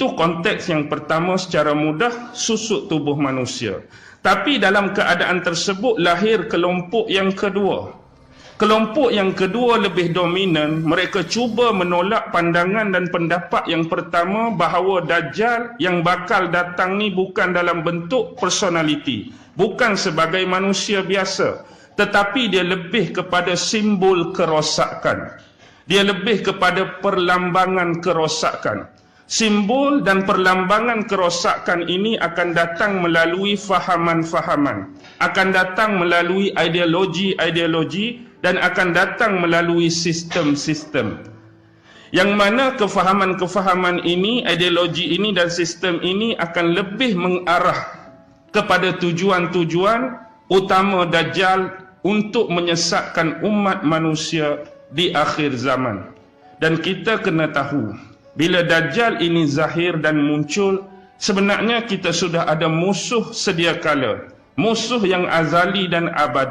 Itu konteks yang pertama secara mudah susuk tubuh manusia. Tapi dalam keadaan tersebut lahir kelompok yang kedua. Kelompok yang kedua lebih dominan, mereka cuba menolak pandangan dan pendapat yang pertama bahawa Dajjal yang bakal datang ni bukan dalam bentuk personality, bukan sebagai manusia biasa, tetapi dia lebih kepada simbol kerosakan. Dia lebih kepada perlambangan kerosakan. Simbol dan perlambangan kerosakan ini akan datang melalui fahaman-fahaman, akan datang melalui ideologi-ideologi, dan akan datang melalui sistem-sistem. Yang mana kefahaman-kefahaman ini, ideologi ini dan sistem ini akan lebih mengarah kepada tujuan-tujuan utama Dajjal untuk menyesatkan umat manusia di akhir zaman. Dan kita kena tahu, bila Dajjal ini zahir dan muncul, sebenarnya kita sudah ada musuh sedia kala, musuh yang azali dan abadi.